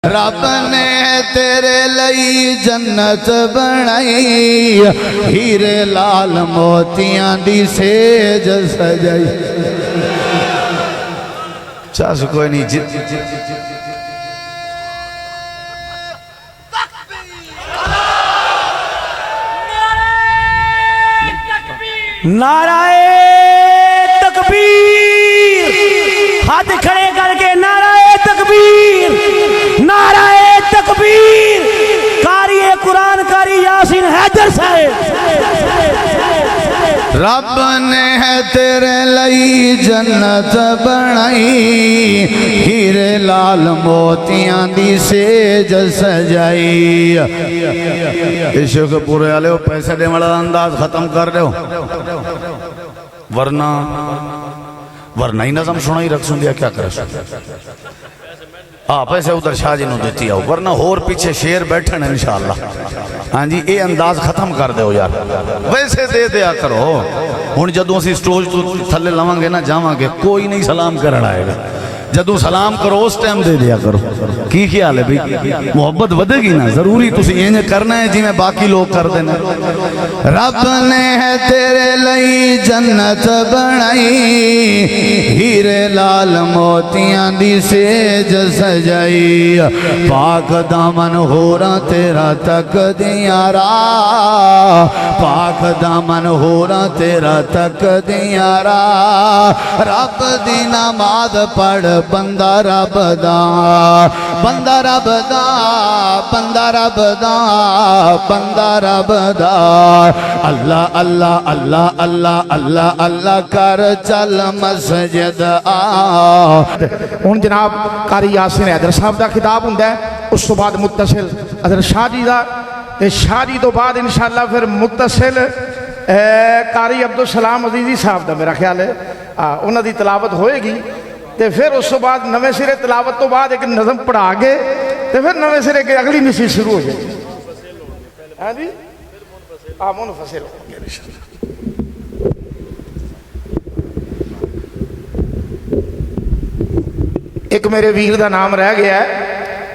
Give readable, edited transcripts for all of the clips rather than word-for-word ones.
رب نے تیرے لئی جنت بنائی ہیرے لال موتیاں دی سیج سجائی چاس کوئی نہیں نعرہ تکبیر ہاتھ کھڑے کر کے نعرہ تکبیر نعرہ تکبیر قاری قرآن قاری یاسین حیدر صاحب رب نے تیرے لئی جنت بنائی ہیرے لال موتیاں دی سیج سجائی عشق پورے آلے ہو پیسے دے مڑا انداز ختم کر رہے ہو ورنہ ہی نظم سنائی رکھ سن دیا کیا کرے پیسے ادھر شاہ جی نو دیتی آؤ ورنہ ہور پیچھے شیر بیٹھن انشاءاللہ ہاں جی اے انداز ختم کر دے ہو یار ویسے دے دیا کرو ہون جدوں اسی سٹوج تو تھلے لوان گے نا جاواں گے کوئی نہیں سلام کرن آئے گا جدوں سلام کرو اس ٹائم دے دیا کرو کی خیال ہے بھئی محبت ودے گی نا ضروری تسی یہ کرنا ہے جی میں باقی لوگ کر دینا رب نے تیرے لئی جنت بنائی ہیرے لال موتیاں دی سیج سجائی پاک دامن ہورا تیرا تک دیاں راہ پاک دامن ہورا تیرا تک دیاں راہ رب دی نماز پڑھ بندہ رب دا بندہ رب دا بندہ رب دا بندہ رب دا اللہ اللہ اللہ اللہ اللہ اللہ کر چل مسجد آ ہن جناب قاری یاسین حیدر صاحب دا خطاب ہوندا ہے اس تو بعد متصل حضرت شاہ جی دا تے شاہ جی تو بعد انشاءاللہ پھر متصل قاری عبدالسلام عزیزی صاحب دا میرا خیال ہے انہاں دی تلاوت ہوئے گی تے پھر اس تو بعد نوے سرے تلاوت تو بعد ایک نظم پڑھا گے تے پھر نوے سرے کے اگلی نصیحت شروع ہو جائے ہاں جی منفصل ہو گیا انشاءاللہ ایک میرے ویر دا نام رہ گیا ہے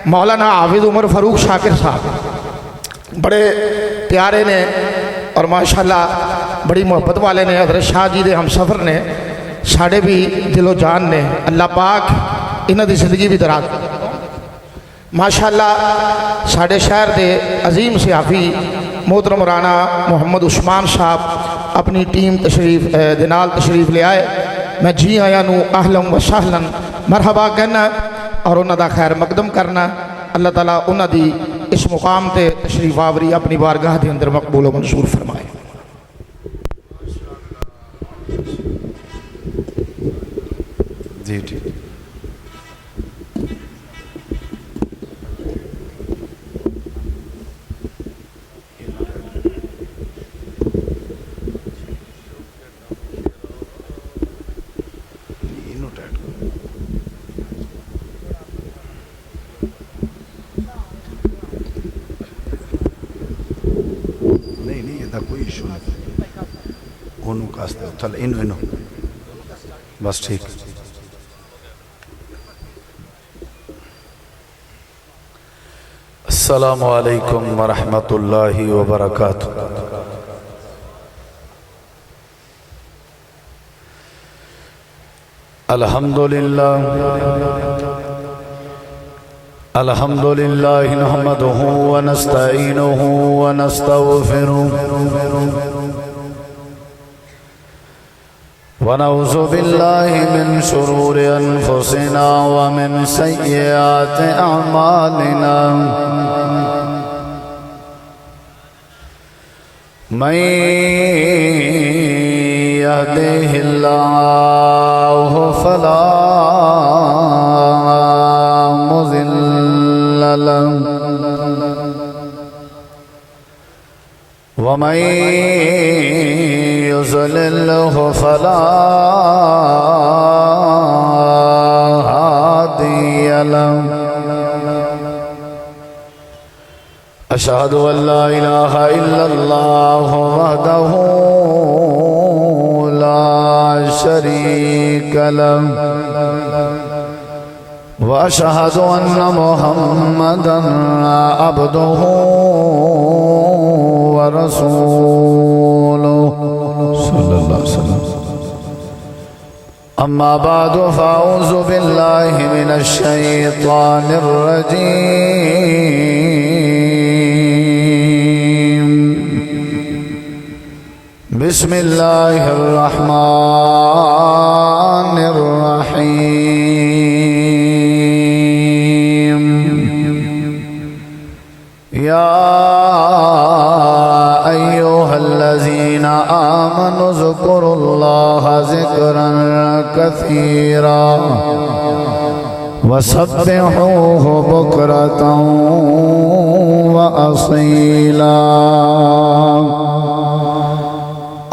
مولانا حافظ عمر فاروق شاکر صاحب بڑے پیارے نے اور ماشاءاللہ بڑی محبت والے نے حضرت شاہ جی دے ہم سفر نے ساڑھے بھی دل و جان نے اللہ پاک انہاں دی زندگی بھی دراز ماشاءاللہ ساڑھے شہر دے عظیم صحافی محترم رانا محمد عثمان صاحب اپنی ٹیم تشریف دنال تشریف لے آئے میں جی آیا نو اہلم و سہلن مرحبا کہنا اور انہاں دا خیر مقدم کرنا اللہ تعالیٰ انہاں دی اس مقام تے تشریف آوری اپنی بارگاہ دے اندر مقبول و منظور فرمائے جی ٹھیک نہیں یہ کوئی ایشو نہیں انہوں کاستے ہو تھل انہوں بس ٹھیک السلام علیکم ورحمۃ اللہ وبرکاتہ الحمدللہ نحمده ونستعینه ونستغفره ونعوذ بالله من شرور أنفسنا ومن سيئات أعمالنا من يهده الله فلا مضل له ومن يضلله فلا هادي له أشهد أن لا إله إلا الله وحده لا شريك له وأشهد أن محمدا عبده ورسوله صلى الله عليه وسلم. أما بعد فأعوذ بالله من الشيطان الرجيم. بسم الله الرحمن الرحيم. يا أيها الذين آمنوا اذكروا الله ذكرا كثيرا وسبحوه بكرة وأصيلا.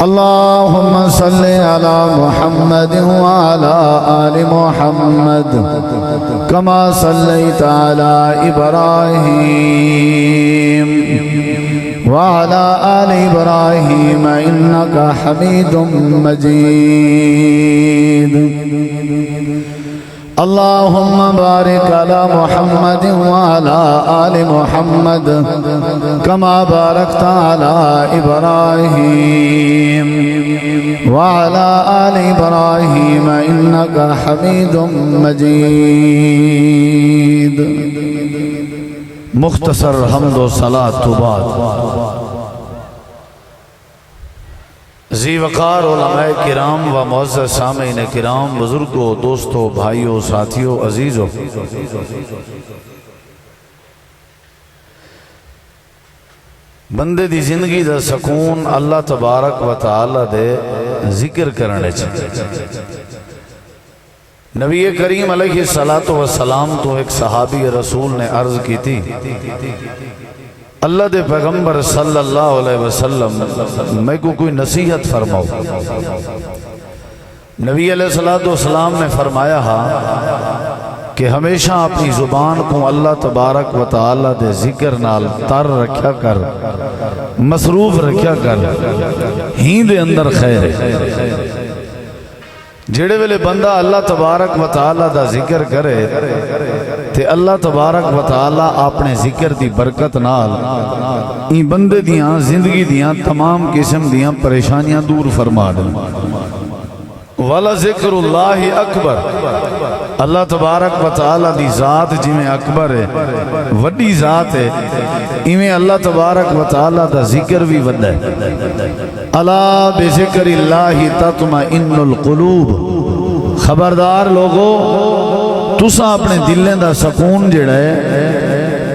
اللهم صل على محمد وعلى آل محمد كما صليت على إبراهيم وعلى آل إبراهيم إنك حميد مجيد. اللهم بارك على محمد وعلى آل محمد كما باركت على إبراهيم وعلى آل إبراهيم إنك حميد مجيد. مختصر حمد و صلاة تو بعد ذی وقار علماء کرام و معزز سامعین کرام، بزرگوں، دوستوں، بھائیوں، ساتھیوں، عزیزوں، بندے دی زندگی دا سکون اللہ تبارک و تعالی دے ذکر کرنے چاہیے. نبی کریم علیہ السلام تو ایک صحابی رسول نے عرض کی تھی، اللہ دے پیغمبر صلی اللہ علیہ وسلم میں کو کوئی نصیحت فرماؤ. نبی علیہ السلام نے فرمایا کہ ہمیشہ اپنی زبان کو اللہ تبارک و تعالی دے ذکر نال تر رکھیا کر، مصروف رکھیا کر، ہی دے اندر خیر ہے. جڑے ویلے بندہ اللہ تبارک و تعالی دا ذکر کرے تے اللہ تبارک و تعالی اپنے ذکر دی برکت نال این بندے دیاں زندگی دیاں تمام قسم دیاں پریشانیاں دور فرما دیں. والا ذکر اللہ اکبر، اللہ تبارک و تعالی دی ذات جی میں اکبر ہے، وڈی ذات ہے، ایویں اللہ تبارک و تعالی دا ذکر بھی وڈا ہے. الا بذکر اللہ تطمئن القلوب. خبردار لوگو، تساں اپنے دلیں دا سکون جڑا ہے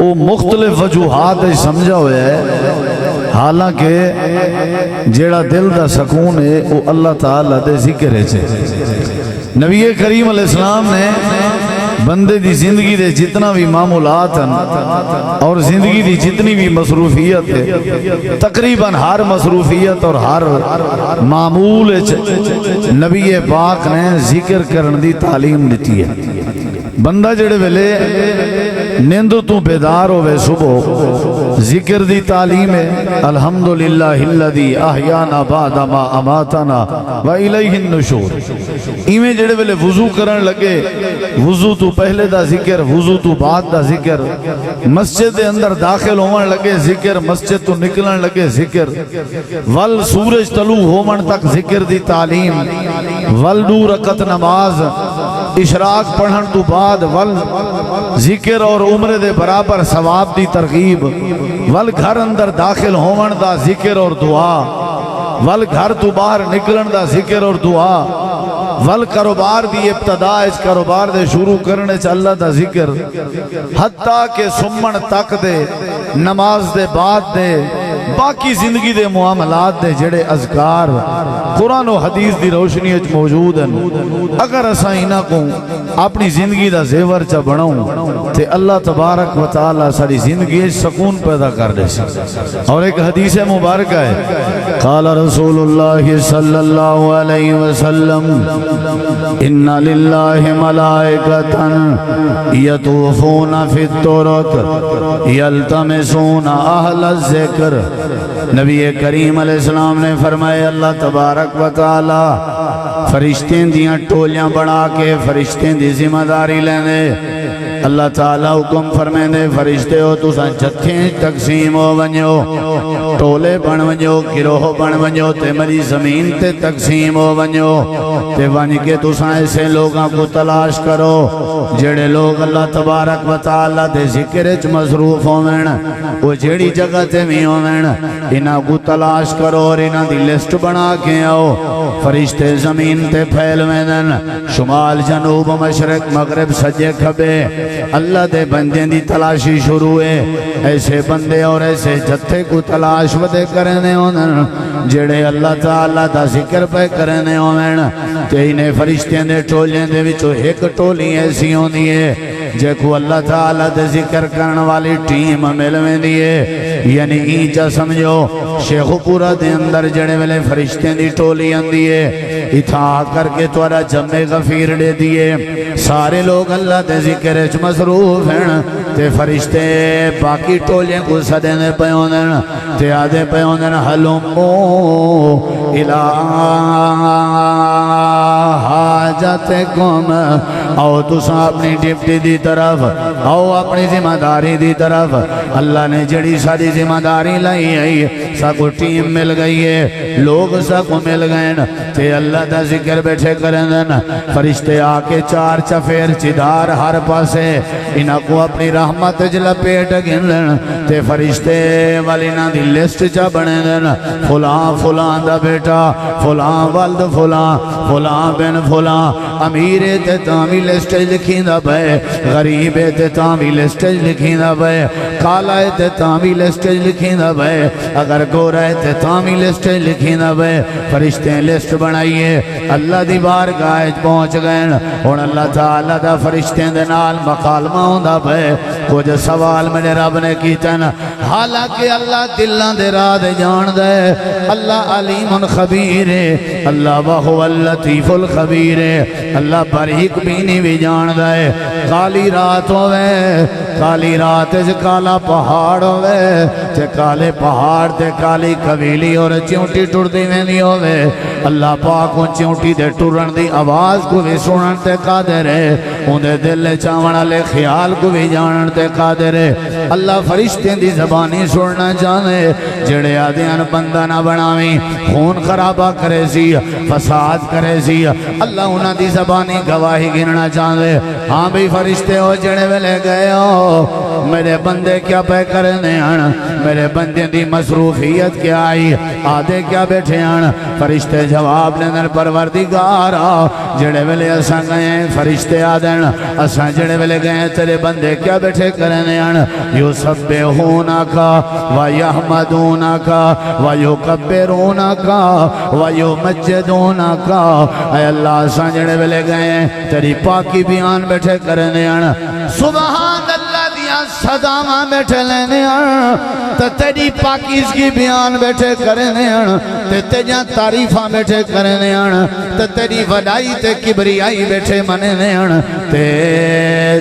وہ مختلف وجوہات سمجھا ہوا ہے، حالانکہ جڑا دل دا سکون ہے وہ اللہ تعالیٰ دے ذکر ہے. نبی کریم علیہ السلام نے بندے دی زندگی دے جتنا بھی معمولات ہیں اور زندگی دی جتنی بھی مصروفیت ہے، تقریباً ہر مصروفیت اور ہر معمول نبی پاک نے ذکر کرن دی تعلیم دیتی ہے. بندہ جڑے ویلے نیند تو بیدار ہوئے صبح ذکر دی تعلیم ہے. الحمدللہ الذی احیانا بعد ما اماتنا و الیہ النشور. ایویں جڑے ویلے وضو کرن لگے وضو تو پہلے دا ذکر، وضو تو بعد دا ذکر، مسجد دے اندر داخل ہون لگے ذکر، مسجد تو نکلن لگے ذکر، ول سورج طلوع ہومن تک ذکر دی تعلیم، ول 2 رکعت نماز اشراق پڑھن تو بعد ول ذکر اور عمرے دے برابر ثواب دی ترغیب، ول گھر اندر داخل ہون دا ذکر اور دعا، ول گھر تو باہر نکلن دا ذکر اور دعا، ول کاروبار دی ابتدا اس کاروبار دے شروع کرنے چ اللہ دا ذکر، حتیٰ کہ سمن تک دے نماز دے بعد دے باقی زندگی دے معاملات دے جڑے اذکار قرآن و حدیث دی روشنی اچ موجود ہیں. اگر اساں انہاں کو اپنی زندگی دا زیور چا بناؤں تے اللہ تبارک و تعالی ساری زندگی سکون پیدا کر دے. اور ایک حدیث مبارکہ ہے، قال رسول اللہ صلی اللہ علیہ وسلم ان للہ ملائکتا یطوفون فی الطرق یلتمسون اہل الذکر. نبی کریم علیہ السلام نے فرمایا اللہ تبارک و تعالی فرشتیں دیاں ٹولیاں بڑھا کے فرشتیں دی ذمہ داری لینے اللہ تعالیٰ حکم فرمائیں دے فرشتے ہو تساں جتھیں تقسیم ہو ونجو ٹولے بن ونجو گروہ بن ونجو تے مری زمین تے تقسیم ہو ونجو تے ونج کے تساں ایسے لوگاں کو تلاش کرو جڑے لوگ اللہ تبارک و تعالیٰ دے ذکر اچ مصروف ہوویں وہ جیڑی جگہ تے بھی ہوویں انہاں کو تلاش کرو اور انہاں دی لسٹ بنا کے آؤ فرشتے زمین تے پھیلویں دن شمال جنوب مشرق مغرب سجے کھبے اللہ دے بندے دی تلاشی شروع ہے ایسے بندے اور ایسے جتھے کو تلاش ودے کرنے ہونن جڑے اللہ تعالیٰ دا ذکر پہ کرنے ہونن تے انہیں فرشتے دے ٹولیں دے وچوں ایک ٹولی ایسی ہوندی ہے جے کو اللہ تعالیٰ دے ذکر کرن والی ٹیم ملویں دیئے یعنی اینچا سمجھو شیخ پورا دے اندر جڑے ویلے فرشتے دی ٹولی اندی ہے اتھا کر کے توارا جمع غفیر دے دیئے سارے لوگ اللہ دے ذکر اچ مصروف ہیں تے فرشتے باقی ٹولیں کو صدے دے پیونن تے آدھے پیونن حلمو الہ حاجتکم آؤ تساں اپنی ڈپٹی دی طرف آؤ اپنی ذمہ داری دی طرف اللہ نے جڑی ساری ذمہ داری لائی ہے سا کو ٹیم مل گئی ہے لوگ سا کو مل گئے تے اللہ دا ذکر بیٹھے کرن فرشتے آکے چار چفیر چدار ہر پاسے انہاں کو اپنی رحمت جل پیٹ گن تے فرشتے والی نا دی لسٹ چا بنے دن فلان فلان دا بیٹا فلان والد فلان فلان بن فلان امیر تے تامی لسٹ لکھیں دا بے غریب تے تامی لسٹ لکھیں دا بے کالا تے تامی لسٹ لکھیں دا بے اگر گورا تے تامی لسٹ لکھیں دا بے فرشتے لسٹ بنائیے اللہ دی بارگاہ پہنچ گئے اور اللہ تعالیٰ دا فرشتے دے نال مکالمہ ہوں دا بے کچھ سوال میرے رب نے کیتن حالانکہ اللہ دلان دے راہ دے جان دے اللہ علیم خبیر ہے اللہ وہو اللطیف الخبیر ہے اللہ باریک بینی بھی جان دے کالی رات ہوئے کالی رات جو کالا پہاڑ ہوئے تے کالے پہاڑ تے کالی قبیلی اور چونٹی ٹوڑ دی میں نہیں ہوئے اللہ پاک ان چونٹی دے ٹورن دی آواز کو بھی سنن تے قادر ہے ان دے دل چاونا لے خیال کو بھی جانن تے قادر ہے اللہ فرشتے دی زبانی سننا جانے جڑے آدھیان بندہ نہ بناویں خون خرابہ کرے سی فساد کرے سی اللہ انہاں دی زبانی گواہی گننا چاہتے ہاں بھی فرشتے ہو جڑے ویلے گئے ہو میرے بندے کیا پہ کرنے ہیں میرے بندے دی مصروفیت کیا آئی آدھے کیا بیٹھے ہیں فرشتے جواب لیندر پروردگارا جڑے ویلے اساں گئے ہیں فرشتے آدھیں اساں جڑے ویلے گئے ہیں تیرے بندے کیا بیٹھے کرنے ہیں یسبحونکا ویحمدونکا ویکبرونکا ویمجدونکا اے اللہ اساں جڑے ویلے گئے ہیں تیری پاکی بیان بیٹھے کرنے ہیں سبحان اللہ دیا صدامہ بیٹھے لینے ہیں تو تیری پاکیز کی بیان بیٹھے کرنے ہیں تو تیجا تعریفہ بیٹھے کرنے ہیں تو تیری وڈائی تے کبریائی بیٹھے مننے ہیں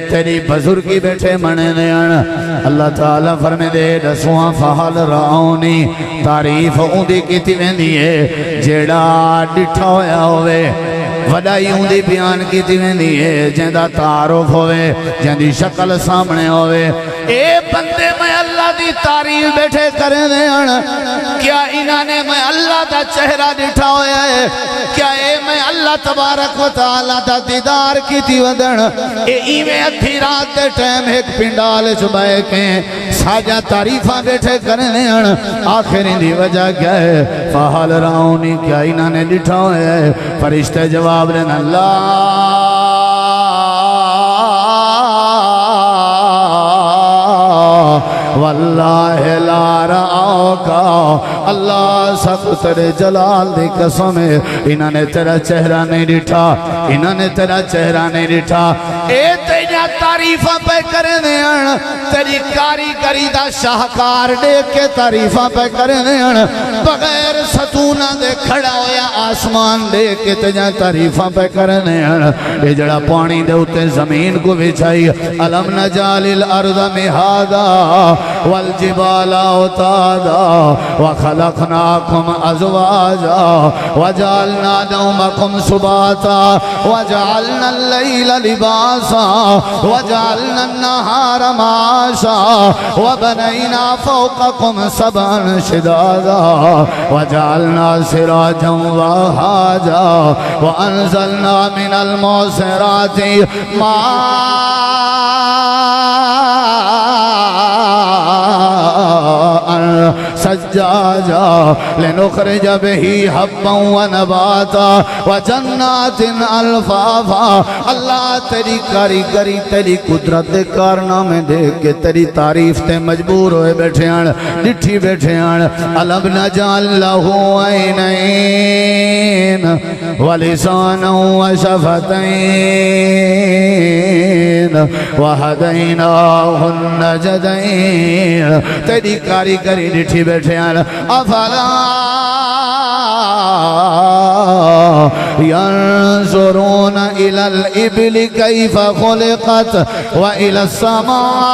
تیری بزرگی بیٹھے مننے ہیں اللہ تعالیٰ فرمے دے رسوہاں فحال رعونی تعریف اوندی کیتی میں دیئے جیڑا ڈٹھا ہویا ہوئے وڈائی ہوندی بیان کی دیویں ہے جہاں تعارف ہوئے جہاں دی شکل سامنے ہوئے اے بندے میں اللہ دی تعریف بیٹھے کریں دے کیا انہاں نے میں اللہ دا چہرہ ڈٹھا ہویا ہے کیا اے میں اللہ تبارک و تعالیٰ دا دیدار کی دیودن اے ایویں ادھی رات دے ٹائم ایک پنڈال چبائے کے ساجہ تعریفہ بیٹھے کریں دے آخر ان دی وجہ کیا ہے فحال رعونی کیا انہاں نے ڈٹھا ہویا ہے فرشتے جواب لینا اللہ واللہ لا رعوکا اللہ سب تیرے جلال دی قسم ہے انہوں نے تیرا چہرہ نہیں ڈٹھا انہوں نے تیرا چہرہ نہیں ڈٹھا اے تیجا تعریفہ پہ کرنے ہیں تیری کاریگری دا شاہکار دیکھ کے تعریفہ پہ کرنے ہیں بغیر ستونہ دے کھڑا ہویا آسمان دیکھ کے تیجا تعریفہ پہ کرنے ہیں اے جڑا پانی دے اتے زمین کو بچھائی علم نجال الارض مہادا والجبال اوتادا وخلقناکم ازواجا وجعلنا نومکم سباتا وجعلنا اللیل لباسا لباسا وجعلنا النهار معاشا وبنينا فوقكم سبعا شدادا وجعلنا سراجا وهاجا وأنزلنا من المعصرات سجاجا لنخرج به حبا ونباتا وجنات الفافا اللہ تیری کاریگری تیری قدرت کارنامے دیکھ کے تیری تعریف تے مجبور ہوئے بیٹھے ہیں ڈٹھی بیٹھے ہیں علم نجعل لہ عینین ولسانا وشفتین وہدیناہ النجدین تیری کاریگری ڈٹھی بیٹھے ہیں افلا ينظرون إلى الإبل كيف خلقت وإلى السماء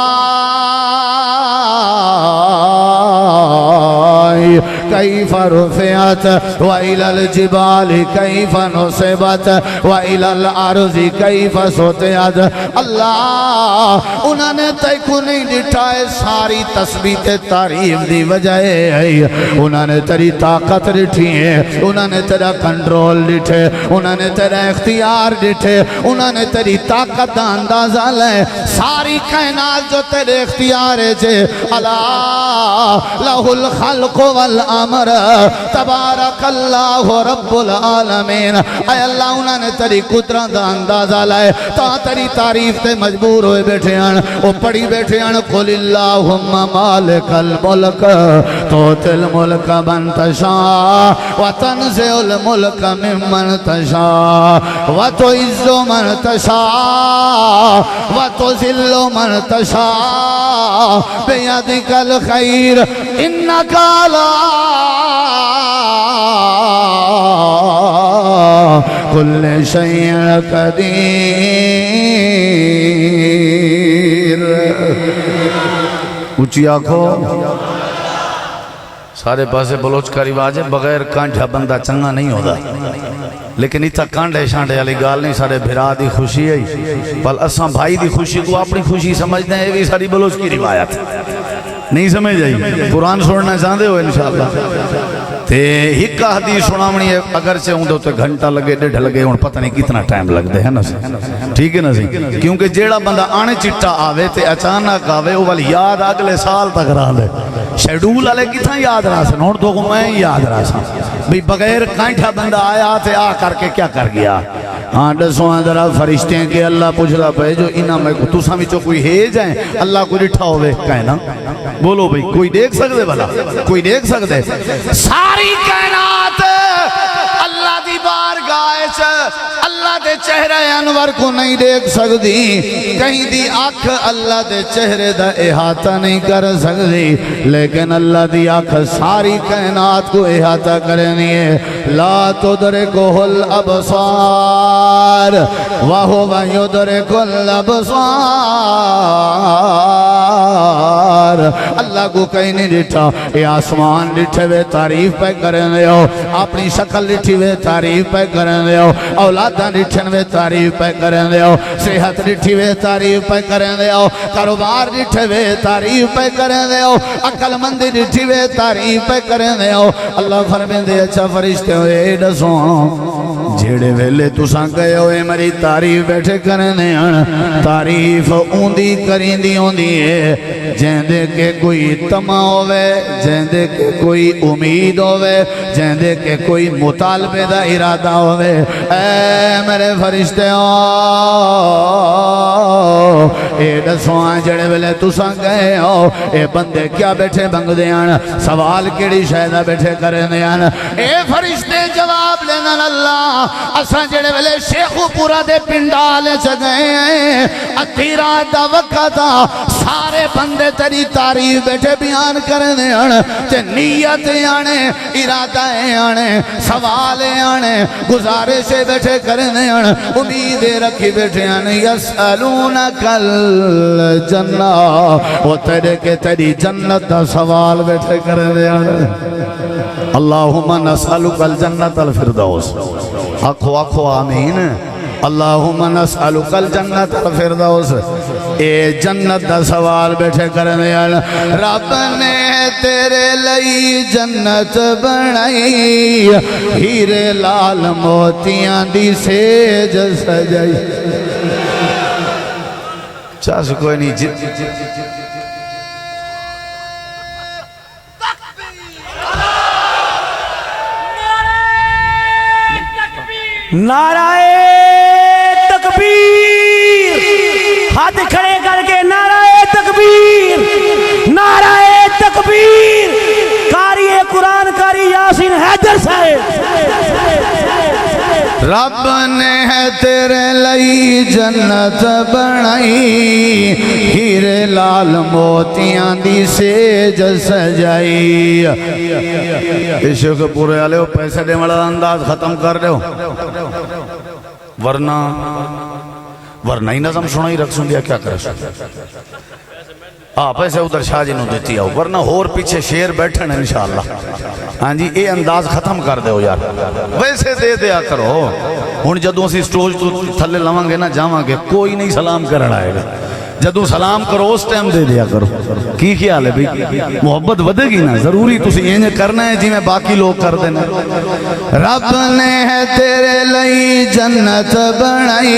كيف رفعت وإلى الجبال كيف نصبت وإلى الأرض كيف سطحت اللہ انہوں نے تیکو نہیں ڈٹھائے ساری تسبیح تعریف دی وجہ ہے انہوں نے تیری طاقت ڈٹھی ہے انہوں نے تیرا کنٹرول ڈٹھے انہوں نے تیرا اختیار ڈٹھے انہوں نے تیری طاقت دا اندازہ لے ساری کائنات جو تیرے اختیار ہے جے اللہ لہ الخلق والامر تبارک اللہ رب العالمین اے اللہ انہوں نے تیری قدرت دا اندازہ لائے تا تیری تعریف تے مجبور ہوئے بیٹھے ہیں وہ پڑھی بیٹھے ہیں قل اللہم مالک الملک توتی الملک من تشاء وتنزع الملک ممن تشاء وتعز من تشاء وتذل من تشاء بیدک الخیر انک علی کل شیء قدیر اونچی آنکھو سارے پاسے بلوچ کا رواج ہے بغیر کانٹھا بندہ چنگا نہیں ہوتا لیکن اتھا کانڈے شانڈے علی گال نہیں سارے بھرا دی خوشی ہے پل اساں بھائی دی خوشی کو اپنی خوشی سمجھتے ہیں یہ بھی ساری بلوچ کی روایت نہیں سمجھ جائی قرآن سننا چاہتے ہو انشاءاللہ تے ہکا حدیث سنامنی ہے اگرچہ ہوں تو گھنٹہ لگے ڈیڑھ لگے ہوں پتہ نہیں کتنا ٹائم لگ دے ہے نا سی ٹھیک ہے نا سی کیونکہ جیڑا بندہ آنے چٹا آوے تے اچانک آوے وہ والی یاد اگلے سال تک رہا لے شیڈول والے کتنا یاد رہا سن اور دو کو میں یاد رہا سن بھی بغیر کانٹھا بندہ آیا تے آ کر کے کیا کر گیا ہاں دسوں ذرا فرشتے ہیں کہ اللہ پوچھلا پہ جو انہاں میں تو سامی چو کوئی ہے جائیں اللہ کو ڈٹھا ہوئے کہیں نا بولو بھئی کوئی دیکھ سکتے بھلا کوئی دیکھ سکتے ساری کائنات اللہ دی بارگاہ اللہ دے چہرے انور کو نہیں دیکھ سکتی کہیں دی آنکھ اللہ دے چہرے دا احاطہ نہیں کر سکتی لیکن اللہ دی آنکھ ساری کائنات کو احاطہ کرنی ہے لا تدرکہ الابصار وہو یدرک الابصار اللہ کو کہیں نہیں ڈٹھا یہ آسمان ڈٹھے ہوئے تعریف پہ کرنے ہو اپنی شکل ڈٹھی ہوئے تعریف پہ کرنے ہو اولادہ ڈٹھن ہوئے تعریف پہ کرنے ہو صحت ڈٹھی ہوئے تعریف پہ کرنے ہو کاروبار ڈٹھے ہوئے تعریف پہ کرنے ہو عقل مندی ڈٹھی ہوئے تعریف پہ کرنے ہو اللہ فرمائے دے اچھا فرشتے ہوئے دسوں جھیڑے ویلے تساں گئے ہوئے میری تعریف بیٹھے کرنے ہیں تعریف اوندی کریندی ہوندی ہے جہندے کے کوئی تمہ ہوئے جہندے کے کوئی امید ہوئے جہندے کے کوئی مطالبے دا ارادہ ہوئے اے میرے فرشتے ہو اے دسوان جڑے ویلے تساں گئے ہو اے بندے کیا بیٹھے بنگ دیاں سوال کیڑی شاہدہ بیٹھے کرنے دیاں اے فرشتے جواب لینا اللہ اساں جڑے ویلے شیخو پورا دے پنڈالے چگئے ہیں ادھی رات دا وقت سارے بندے تیری تعریف بیٹھے بیان کرنے ہیں تے نیت آنے ارادہ آنے سوال آنے گزارش بیٹھے کرنے ہیں امید رکھی بیٹھے ہیں یسألونک الجنہ وہ تیرے کے تیری جنت دا سوال بیٹھے کرنے ہیں اللہم نسألک الجنت الفردوس آکھو آکھو آمین اللہم نسألک الجنت الفردوس اے جنت دا سوال بیٹھے کرنے رب نے تیرے لئی جنت بنائی ہیرے لال موتیاں دی سیج سجائی چاس کوئی نہیں نعرہ تکبیر ہاتھ کھڑے کر کے نعرہ تکبیر نعرہ تکبیر قاری قرآن قاری یاسین حیدر صاحب رب نے ہے تیرے لئی جنت بنائی ہیرے لال موتیاں دی سیج سجائی عشق پورے آلے ہو پیسے دے مڑا انداز ختم کر دے ہو ورنہ ہی نظم سنا ہی رکھ سن دیا کیا کرے پیسے ادھر شاہ جی نو دیتی آؤ ورنہ ہور پیچھے شیر بیٹھن انشاءاللہ ہاں جی اے انداز ختم کر دے ہو یار ویسے دے دیا کرو ہن جدوں اسی سٹوج تو تھلے لواں گے نا جاواں گے کوئی نہیں سلام کرن آئے گا جدوں سلام کرو اس ٹائم دے دیا کرو کی خیال ہے بھئی محبت ودے گی نا ضروری تسی انج کرنا ہے جی میں باقی لوگ کر دینا رب نے ہے تیرے لئی جنت بنائی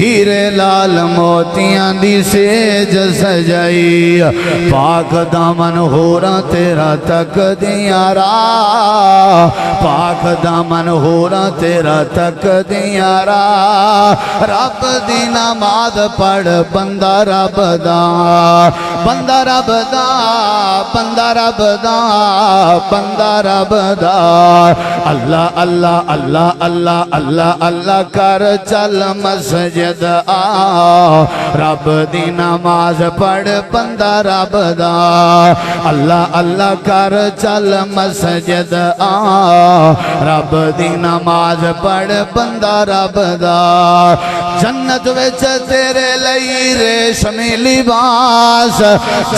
ہیرے لال موتیاں دی سیج سجائی پاک دامن ہورا تیرا تک دیاں را پاک دامن ہورا تیرا تک دیاں را رب دی نماز پڑھ بندہ رب دا بندہ رب دا بندہ رب دا بندہ رب دا اللہ اللہ اللہ اللہ اللہ اللہ کر چل مسجد آ رب دی نماز پڑھ بندہ رب دا اللہ اللہ کر چل مسجد آ رب دی نماز پڑھ بندہ رب دا جنت وچ تیرے لئی ریشمی لباس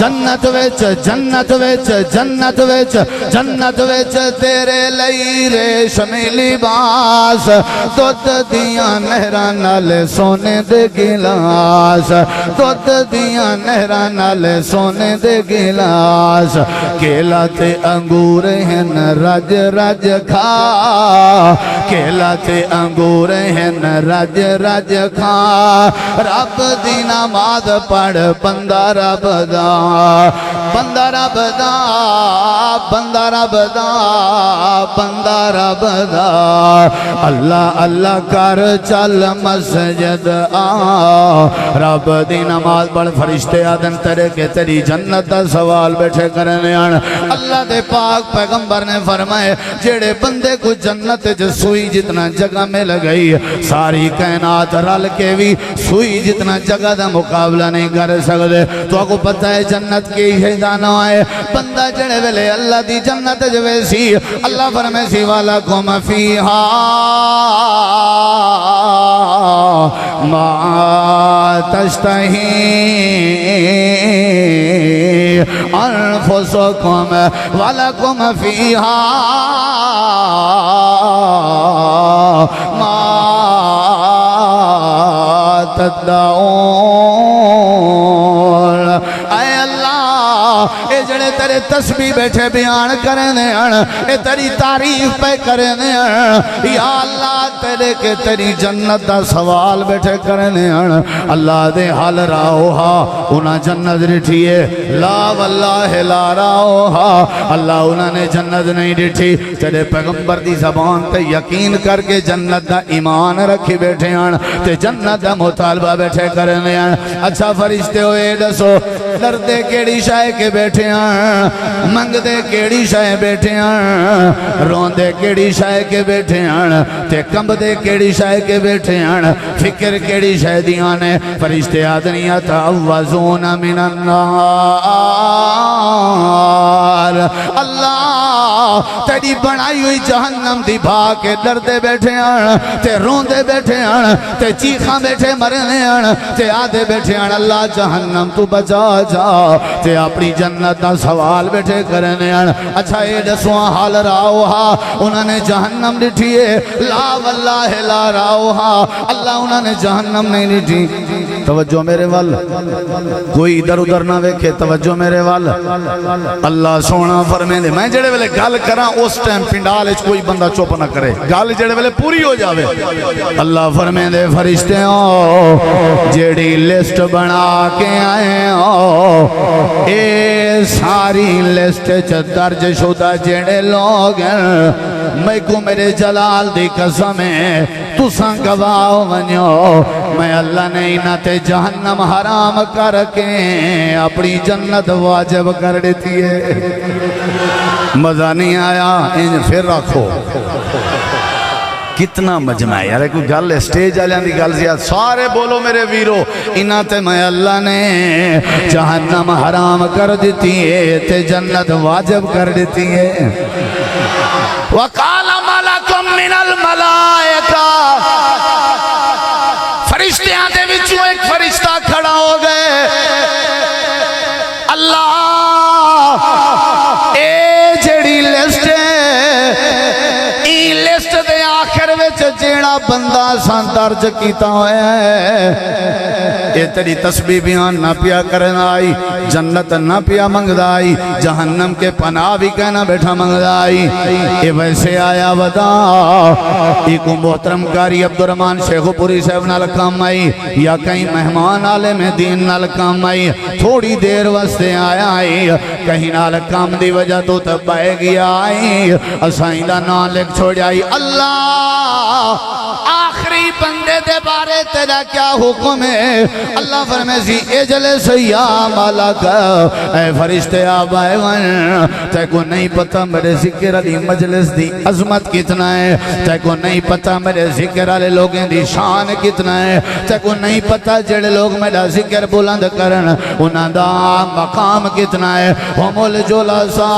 جنت وچ جنت وچ جنت وچ جنت وچ تیرے لئی ریشمی لباس دودھ دیاں نہراں نال سونے دے گلاس دودھ دیاں نہراں نال سونے دے گلاس کیلا تے انگور ہن رج رج کھا کیلا تے انگور ہن رج رج کھا رب دی نماز پڑھ بندہ رب دا بندہ رب دا بندہ رب دا بندہ رب دا اللہ اللہ کر چل مسجد آ رب دی نماز پڑھ فرشتے آدن تیرے کے تیری جنت دا سوال بیٹھے کرنے آن اللہ دے پاک پیغمبر نے فرمائے جیڑے بندے کو جنت سوئی جتنا جگہ میں لگئی ساری کائنات رل کے بھی سوئی جتنا جگہ دا مقابلہ نہیں کر سکتے تو آپ کو پتہ ہے جنت کی شیطانہ آئے بندہ جڑے ویلے اللہ دی جنت جوے سی اللہ فرمے سی والا کم فیہا ما تشتہی انفسکم والا کم فیہا ما تدعون اے اللہ اے جڑے تیرے تسبیح بیٹھے بیان کرنے اے تیری تعریف پہ کرنے یا اللہ تیرے کے تیری جنت دا سوال بیٹھے کرنے اللہ دے حال راہوہا انہاں جنت رٹھیے لا واللہ لا راہوہا اللہ انہاں نے جنت نہیں رٹھی تیرے پیغمبر دی زبان تے یقین کر کے جنت دا ایمان رکھی بیٹھے تے جنت دا مطالبہ بیٹھے کرنے اچھا فرشتے ہوئے دسو لردے کیڑی شائے کے بیٹھے منگ دے کیڑی شائے بیٹھے روندے کیڑی شائے کے بیٹھے تے کمب دے کیڑی شائے کے بیٹھے فکر کیڑی شائے دیانے فرشتے آدنیاں تعوذون من النار اللہ تیری بنائی ہوئی جہنم دی بھا کے ڈردے بیٹھے آن تے روندے بیٹھے آن تے چیخاں بیٹھے مرنے آن تے آدھے بیٹھے آن اللہ جہنم تو بچا جا تے اپنی جنت دا سوال بیٹھے کرنے آن اچھا اے دسواں حال راؤہا انہوں نے جہنم ڈٹھیے لا واللہ لا راؤہا اللہ انہوں نے جہنم نہیں ڈٹھی توجہ میرے وال کوئی ادھر ادھر نہ ویکھے توجہ میرے وال اللہ سونا فرمائے دے میں جڑے ویلے گل کراں اس ٹائم پنڈال وچ کوئی بندہ چپ نہ کرے گل جڑے ویلے پوری ہو جاوے اللہ فرمائے دے فرشتے ہو جیڑی لسٹ بنا کے آئے ہو اے ساری لسٹ چ درج شدہ جڑے لوگ ہیں میں کو میرے جلال دی قسم ہے تساں گواہ ونیو میں اللہ نے انہاں تے جہنم حرام کر کے اپنی جنت واجب کر دیتی ہے مزہ نہیں آیا ان پھر رکھو کتنا مجمع ہے یار کوئی گل ہے سٹیج آلیاں دی گل زیادہ سارے بولو میرے ویرو انہاں تے میں اللہ نے جہنم حرام کر دیتی ہے تے جنت واجب کر دیتی ہے وَقَالَ مَلَكٌ مِّنَ الْمَلَائِكَةِ فرشتیاں دے وچوں ایک فرشتہ کھڑا ہو گئے اللہ اے جڑی لسٹ این لسٹ دے آخر وچ جیڑا بندہ سان درج کیتا ہویا ہے اے تیری تسبیح بیان نہ پیا کرنا آئی جنت نہ پیا منگدا آئی جہنم کے پناہ بھی کہنا بیٹھا منگدا آئی اے ویسے آیا ودا ایک محترم کاری عبدالرحمن شیخ پوری صاحب نال کام آئی یا کہیں مہمان عالم دین نال کام آئی تھوڑی دیر واسطے آیا آئی کہیں نال کام دی وجہ تو تب بائے گیا آئی اسائیں دا نام لکھ چھوڑ آئی اللہ آخری بندے دے بارے تیرا کیا حکم ہے اللہ فرمائے سی اجلس یا مالک اے فرشتے آبائے ون تے کو نہیں پتا میرے ذکر علی مجلس دی عظمت کتنا ہے تے کو نہیں پتا میرے ذکر علی لوگیں دی شان کتنا ہے تے کو نہیں پتا جڑے لوگ میرا ذکر بلند کرن انہاں دا مقام کتنا ہے ہم الجلساء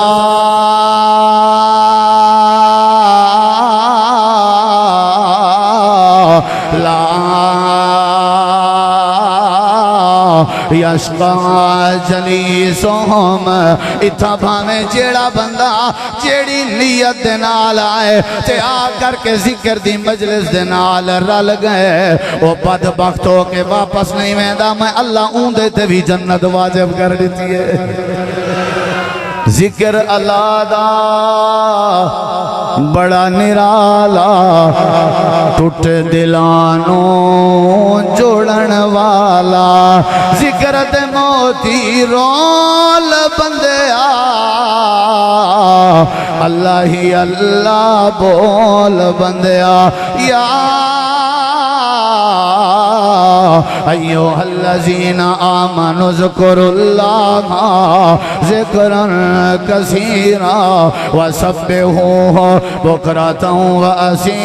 لا یشقا جلیسہم اتھا بھامے جیڑا بندہ جیڑی نیت دے نال آئے تے آ کر کے ذکر دی مجلس دے نال رل گئے وہ بدبخت ہو کے واپس نہیں ویندا میں اللہ اون دے تے بھی جنت واجب کر دیتی ہے ذکر اللہ دا بڑا نرالا ٹوٹ دلانوں جوڑن والا ذکر تے موتی رول بندیا اللہ ہی اللہ بول بندیا یا ایوہ الذین آمنوا ذکروا اللہ ذکرا کثیرا وسبحوہ بکرۃ و اصیلا